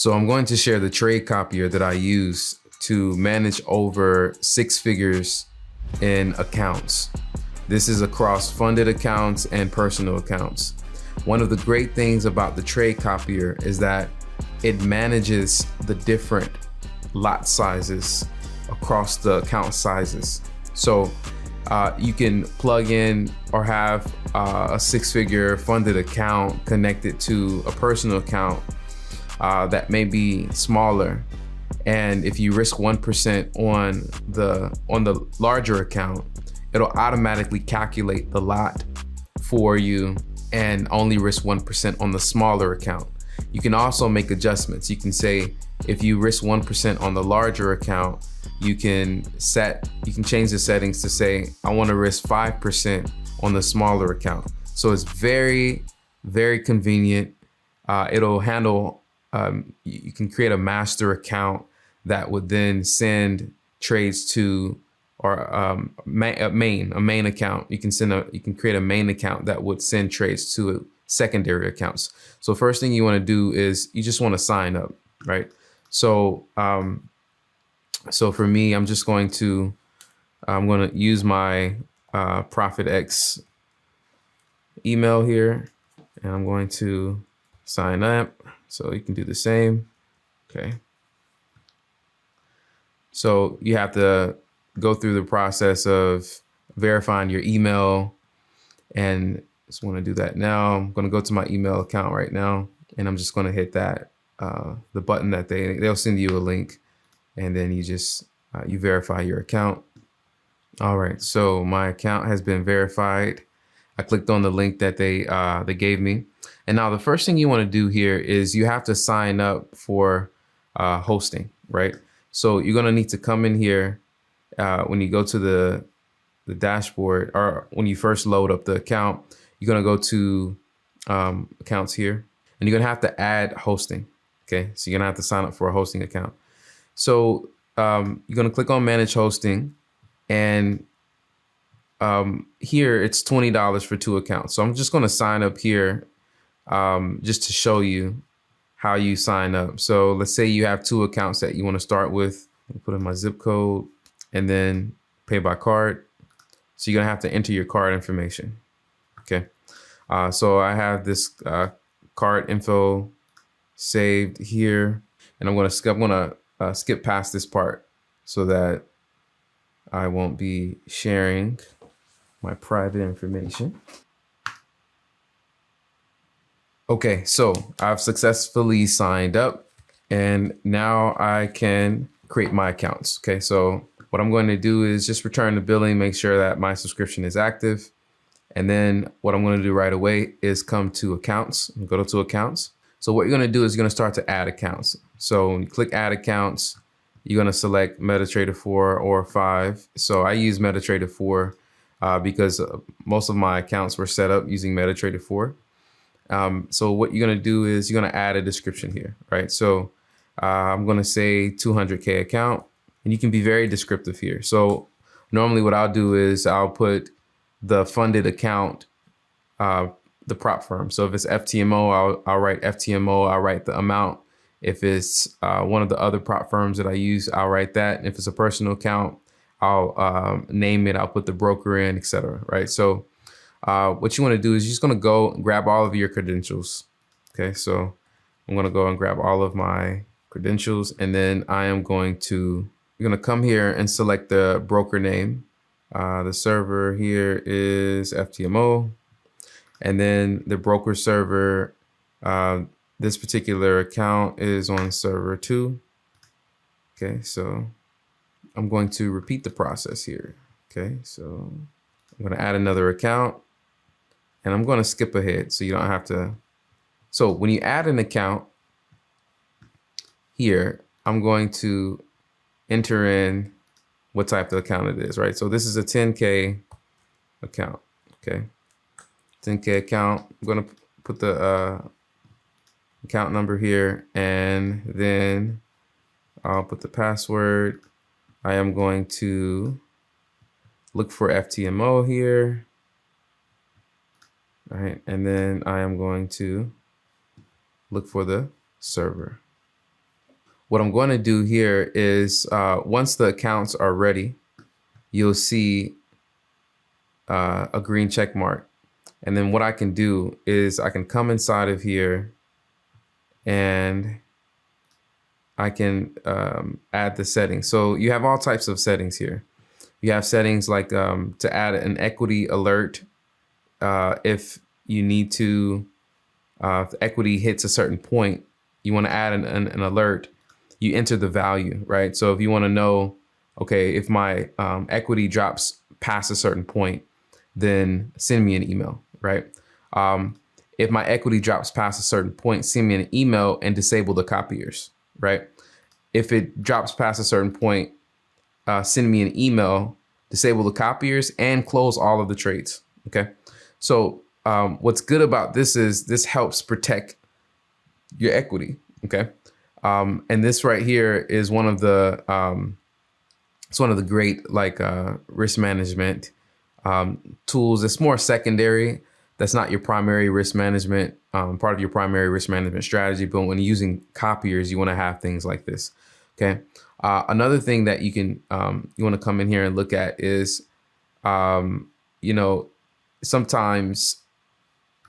So I'm going to share the trade copier that I use to manage over 6 figures in accounts. This is across funded accounts and personal accounts. One of the great things about the trade copier is that it manages the different lot sizes across the account sizes. So you can plug in or have a 6-figure funded account connected to a personal account that may be smaller. And if you risk 1% on the larger account, it'll automatically calculate the lot for you and only risk 1% on the smaller account. You can also make adjustments. You can say, if you risk 1% on the larger account, you can change the settings to say, I want to risk 5% on the smaller account. So it's very, very convenient. It'll handle, you can create a master account that would then send trades to, or a main account. You can create a main account that would send trades to secondary accounts. So first thing you want to do is you just want to sign up, right? So so for me, I'm going to use my ProfitX email here, and I'm going to sign up. So you can do the same. Okay. So you have to go through the process of verifying your email, and just want to do that now. I'm going to go to my email account right now, and I'm just going to hit that the button that they'll send you a link, and then you just you verify your account. All right, so my account has been verified. I clicked on the link that they gave me, and now the first thing you want to do here is you have to sign up for hosting, right? So you're going to need to come in here when you go to the dashboard, or when you first load up the account. You're going to go to accounts here, and you're going to have to add hosting. Okay, so you're going to have to sign up for a hosting account. So you're going to click on manage hosting, and here it's $20 for 2 accounts. So I'm just going to sign up here just to show you how you sign up. So let's say you have 2 accounts that you want to start with. I'll put in my zip code and then pay by card. So you're going to have to enter your card information. Okay. So I have this card info saved here, and I'm going to skip past this part so that I won't be sharing my private information. Okay, so I've successfully signed up, and now I can create my accounts. Okay, so what I'm going to do is just return the billing, make sure that my subscription is active. And then what I'm going to do right away is come to accounts and go to accounts. So what you're going to do is you're going to start to add accounts. So when you click add accounts, you're going to select MetaTrader 4 or 5. So I use MetaTrader 4 because most of my accounts were set up using MetaTrader 4. So what you're going to do is you're going to add a description here, right? So I'm going to say 200K account, and you can be very descriptive here. So normally what I'll do is I'll put the funded account, the prop firm. So if it's FTMO, I'll write FTMO, I'll write the amount. If it's one of the other prop firms that I use, I'll write that. And if it's a personal account, I'll name it, I'll put the broker in, etc. Right? So what you want to do is you're just going to go and grab all of your credentials. Okay, so I'm going to go and grab all of my credentials, and then you're going to come here and select the broker name. The server here is FTMO, and then the broker server, this particular account is on server 2. Okay, so I'm going to repeat the process here. Okay, so I'm going to add another account, and I'm going to skip ahead so you don't have to. So when you add an account here, I'm going to enter in what type of account it is, right? So this is a 10K account, okay? 10K account. I'm going to put the account number here, and then I'll put the password. I am going to look for FTMO here. All right, and then I am going to look for the server. what I'm going to do here is once the accounts are ready, you'll see a green check mark. And then what I can do is I can come inside of here and I can add the settings. So you have all types of settings here. You have settings like to add an equity alert if you need to, if the equity hits a certain point, you want to add an alert, you enter the value, right? So if you want to know, okay, if my equity drops past a certain point, then send me an email, right? If my equity drops past a certain point, send me an email and disable the copiers, right? If it drops past a certain point, send me an email, disable the copiers, and close all of the trades, okay? So what's good about this is this helps protect your equity, okay? And this right here is one of the, it's one of the great like risk management tools. It's more secondary. That's not your primary risk management, part of your primary risk management strategy. But when using copiers, you want to have things like this. Okay. Another thing that you can, you want to come in here and look at is, you know, sometimes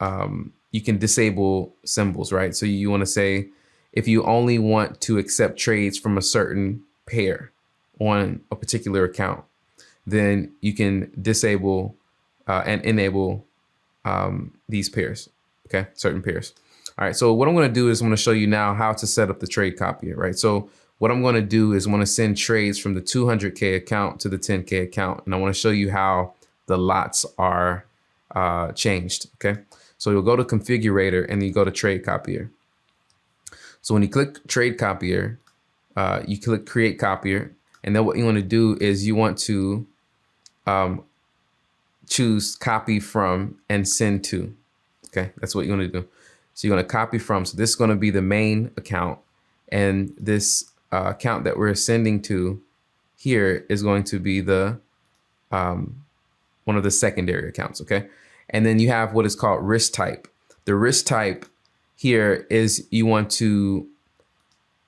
you can disable symbols, right? So you want to say, if you only want to accept trades from a certain pair on a particular account, then you can disable and enable these pairs, okay, certain pairs. All right, so what I'm going to do is I'm going to show you now how to set up the trade copier, right? So what I'm going to do is I'm going to send trades from the 200K account to the 10K account, and I want to show you how the lots are changed, okay? So you'll go to configurator and you go to trade copier. So when you click trade copier, you click create copier, and then what you want to do is you want to choose copy from and send to. Okay, that's what you want to do. So you're going to copy from. So this is going to be the main account, and this account that we're sending to here is going to be the one of the secondary accounts. Okay, and then you have what is called risk type. The risk type here is you want to.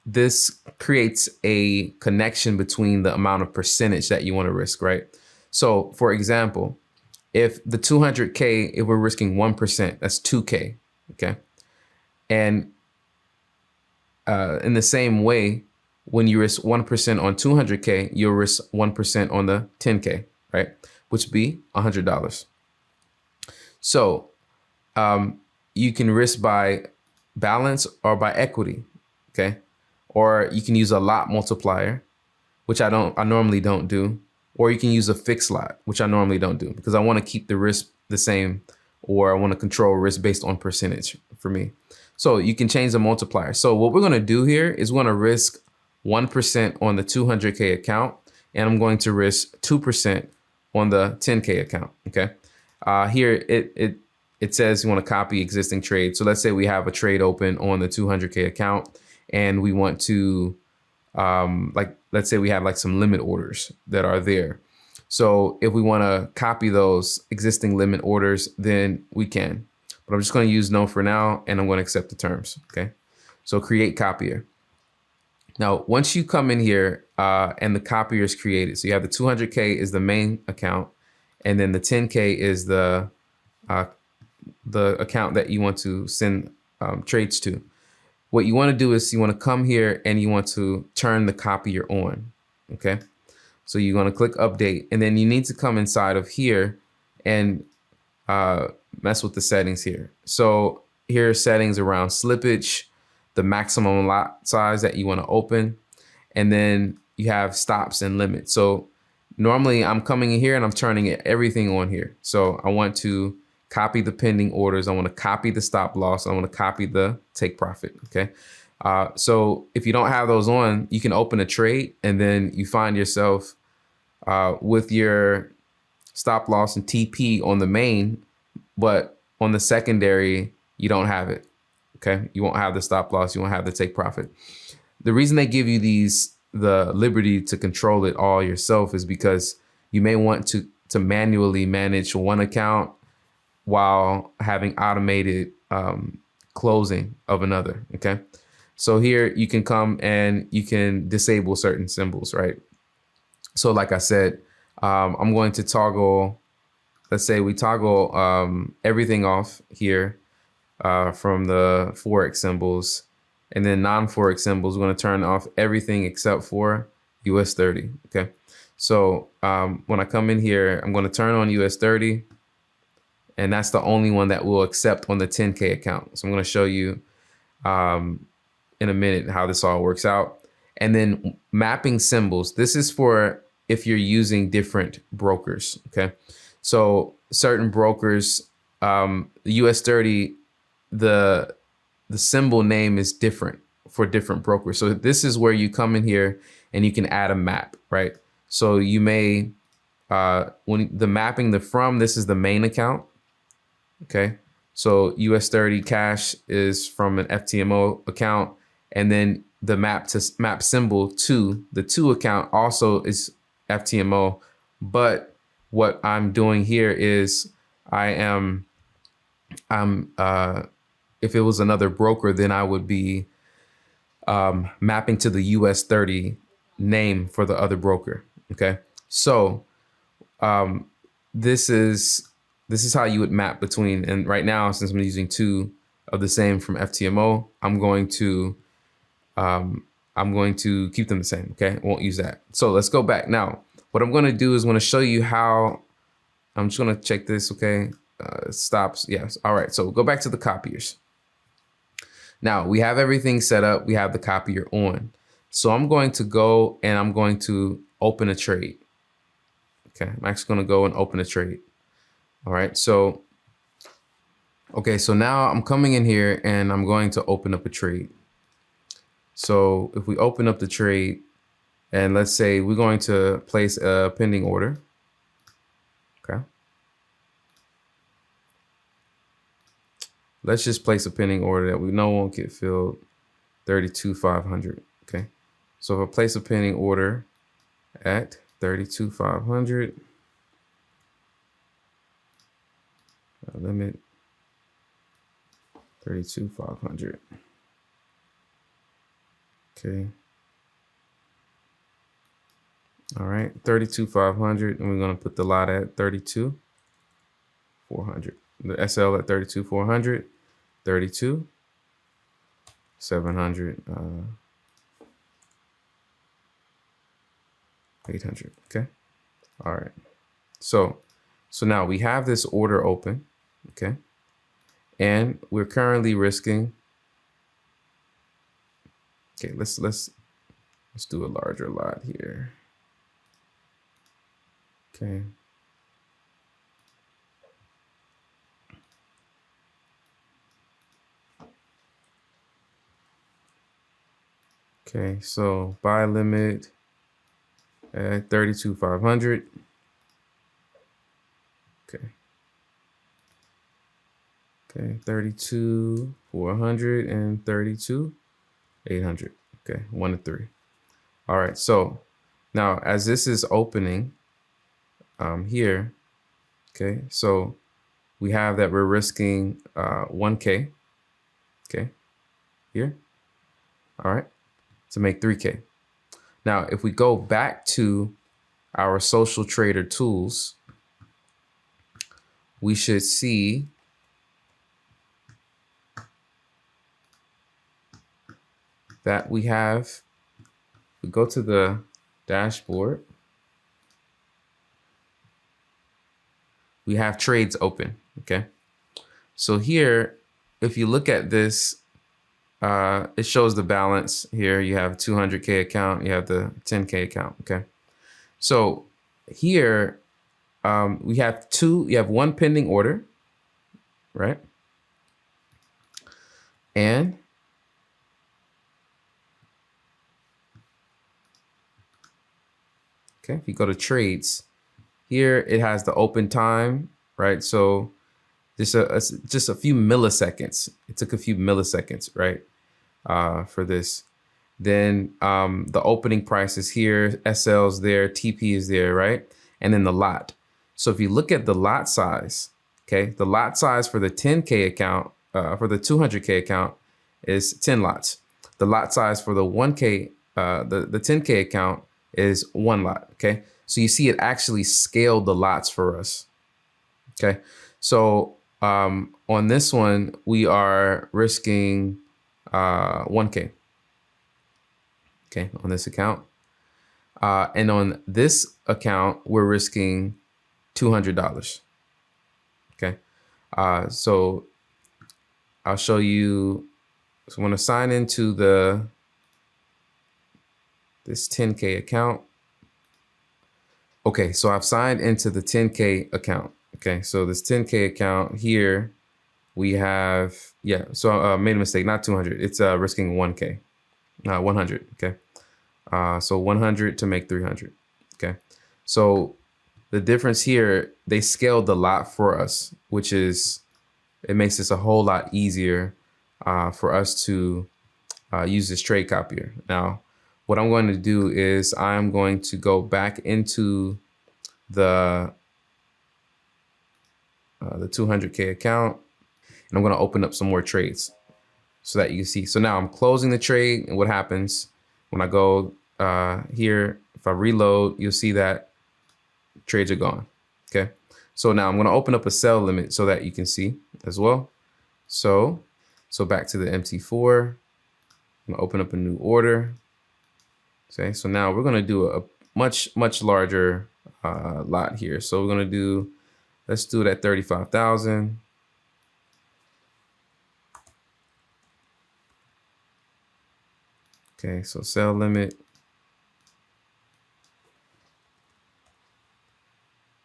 This creates a connection between the amount of percentage that you want to risk, right? So for example, if the 200K, if we're risking 1%, that's 2K, okay? And in the same way, when you risk 1% on 200K, you'll risk 1% on the 10K, right? Which would be $100. So you can risk by balance or by equity, okay? Or you can use a lot multiplier, which I normally don't do. Or you can use a fixed lot, which I normally don't do because I want to keep the risk the same, or I want to control risk based on percentage for me. So you can change the multiplier. So what we're going to do here is we're going to risk 1% on the 200K account, and I'm going to risk 2% on the 10K account. Okay. Here it says you want to copy existing trade. So let's say we have a trade open on the 200K account, and we want to let's say we have like some limit orders that are there. So if we want to copy those existing limit orders, then we can. But I'm just going to use no for now, and I'm going to accept the terms. Okay. So create copier. Now, once you come in here and the copier is created, so you have the 200K is the main account, and then the 10K is the account that you want to send trades to. What you want to do is you want to come here and you want to turn the copier on. Okay. So you're going to click update, and then you need to come inside of here and mess with the settings here. So here are settings around slippage, the maximum lot size that you want to open, and then you have stops and limits. So normally I'm coming in here and I'm turning everything on here. So I want to copy the pending orders. I want to copy the stop loss. I want to copy the take profit. Okay. So if you don't have those on, you can open a trade and then you find yourself with your stop loss and TP on the main, but on the secondary, you don't have it. Okay. You won't have the stop loss. You won't have the take profit. The reason they give you the liberty to control it all yourself is because you may want to manually manage one account while having automated closing of another. Okay. So here you can come and you can disable certain symbols, right? So like I said, I'm going to toggle, let's say we toggle everything off here from the Forex symbols, and then non-Forex symbols, we're going to turn off everything except for US 30. Okay. So when I come in here, I'm going to turn on US 30, and that's the only one that will accept on the 10K account. So I'm going to show you in a minute how this all works out. And then mapping symbols. This is for if you're using different brokers. Okay. So certain brokers, the US 30, the symbol name is different for different brokers. So this is where you come in here and you can add a map, right? So you may, when the mapping the from, this is the main account. Okay. So US 30 cash is from an FTMO account, and then the map symbol to the to account also is FTMO. But what I'm doing here is I'm if it was another broker, then I would be mapping to the US 30 name for the other broker. Okay. So this is how you would map between, and right now, since I'm using two of the same from FTMO, I'm going to keep them the same. Okay. I won't use that. So let's go back. Now, what I'm going to do is I'm going to show you how. I'm just going to check this. Okay. Stops. Yes. All right. So go back to the copiers. Now we have everything set up. We have the copier on. So I'm going to go and I'm going to open a trade. Okay. I'm actually going to go and open a trade. All right. So, okay. So now I'm coming in here and I'm going to open up a trade. So if we open up the trade and let's say we're going to place a pending order. Okay. Let's just place a pending order that we know won't get filled, 32,500. Okay. So if I place a pending order at 32,500, limit 32,500. Okay. All right, 32,500, and we're going to put the lot at 32,400. The SL at 32,400, 32,700, 800. Okay. All right. So now we have this order open. Okay. And we're currently risking. Okay, let's do a larger lot here. Okay. Okay, so buy limit at 32,500. Okay. Okay, 32,400 and 32,800. Okay, 1 to 3. All right, so now as this is opening here, okay, so we have that we're risking 1K, okay, here, all right, to make 3K. Now, if we go back to our social trader tools, we should see that we go to the dashboard, we have trades open. Okay. So here, if you look at this, it shows the balance here. You have 200K account, you have the 10K account. Okay. So here, you have one pending order, right? And okay, if you go to trades, here it has the open time, right? So just a few milliseconds. It took a few milliseconds, right? For this. Then the opening price is here, SL's there, TP is there, right? And then the lot. So if you look at the lot size, okay, the lot size for the 10K account, for the 200K account is 10 lots. the lot size for the 1K, the 10K account is 1 lot. Okay. So you see it actually scaled the lots for us. Okay. So on this one, we are risking 1K. Okay. On this account. And on this account, we're risking $200. Okay. So I'll show you. So I'm going to sign into this 10K account. Okay, so I've signed into the 10K account. Okay, so this 10K account here, we have, yeah, so I made a mistake, not 200. It's risking 1K, 100, okay. So 100 to make 300, okay. So the difference here, they scaled the lot for us, which is, it makes this a whole lot easier for us to use this trade copier. Now, what I'm going to do is I'm going to go back into the 200K account, and I'm going to open up some more trades so that you can see. So now I'm closing the trade, and what happens when I go here, if I reload, you'll see that trades are gone. Okay. So now I'm going to open up a sell limit so that you can see as well. So back to the MT4, I'm going to open up a new order. Okay. So now we're going to do a much larger lot here. So we're going to do, let's do it at 35,000. Okay. So sell limit.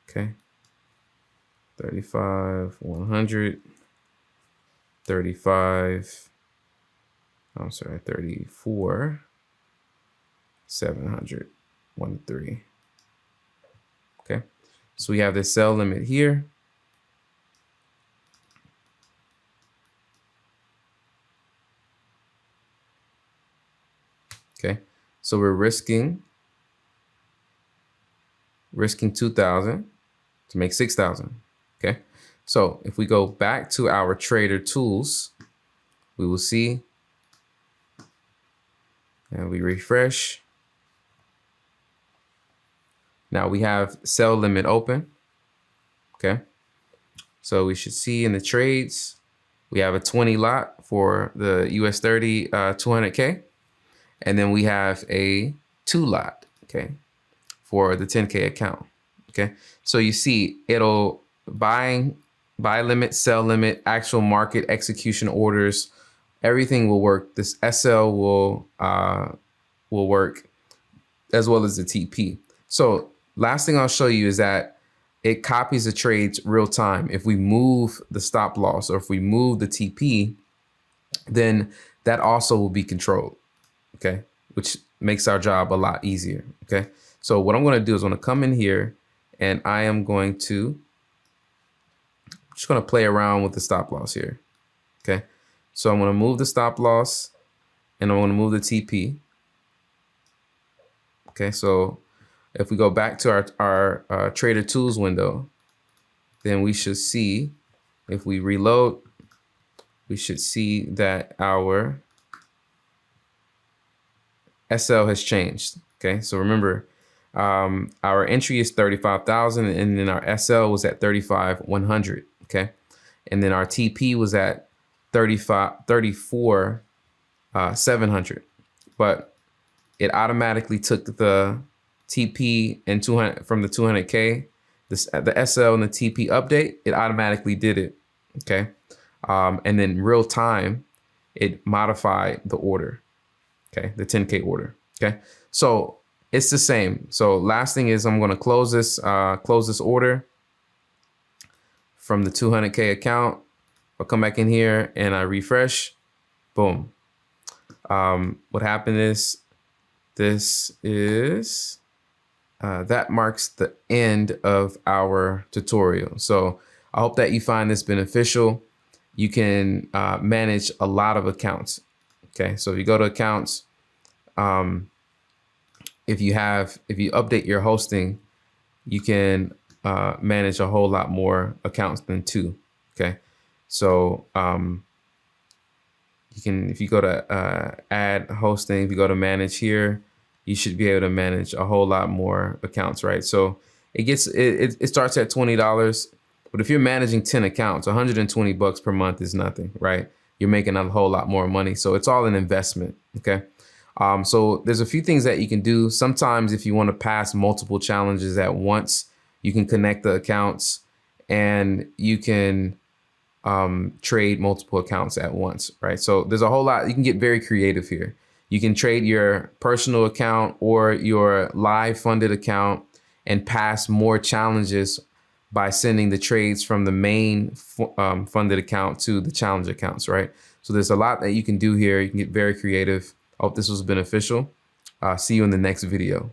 Okay. 35, 100, 35, I'm sorry, 34, 700, 1 to 3. Okay. So we have this sell limit here. Okay. So we're risking 2,000 to make 6,000. Okay. So if we go back to our trader tools, we will see, and we refresh. Now we have sell limit open. Okay. So we should see in the trades, we have a 20 lot for the US 30 200K. And then we have a 2 lot, okay, for the 10K account. Okay. So you see it'll buy limit, sell limit, actual market execution orders, everything will work. This SL will work, as well as the TP. So last thing I'll show you is that it copies the trades real time. If we move the stop loss or if we move the TP, then that also will be controlled. Okay. Which makes our job a lot easier. Okay. So what I'm going to do is I'm going to come in here and I am going to just going to play around with the stop loss here. Okay. So I'm going to move the stop loss and I'm going to move the TP. Okay. So if we go back to our trader tools window, then we should see, if we reload, we should see that our SL has changed. Okay. So remember, our entry is 35,000 and then our SL was at 35,100. Okay. And then our TP was at 34,700, but it automatically took the TP and 200 from the 200K, the SL and the TP update, it automatically did it. Okay. And then real time, it modified the order. Okay. The 10K order. Okay. So it's the same. So last thing is I'm going to close this order from the 200K account. I'll come back in here and I refresh. Boom. What happened is that marks the end of our tutorial. So I hope that you find this beneficial. You can manage a lot of accounts. Okay, so if you go to accounts, if you update your hosting, you can manage a whole lot more accounts than 2. Okay, so You can, if you go to add hosting, if you go to manage here, you should be able to manage a whole lot more accounts, right? So it starts at $20, but if you're managing 10 accounts, 120 bucks per month is nothing, right? You're making a whole lot more money. So it's all an investment, okay? So there's a few things that you can do. Sometimes if you want to pass multiple challenges at once, you can connect the accounts and you can trade multiple accounts at once, right? So there's a whole lot. You can get very creative here. You can trade your personal account or your live funded account and pass more challenges by sending the trades from the main funded account to the challenge accounts, right? So there's a lot that you can do here. You can get very creative. I hope this was beneficial. See you in the next video.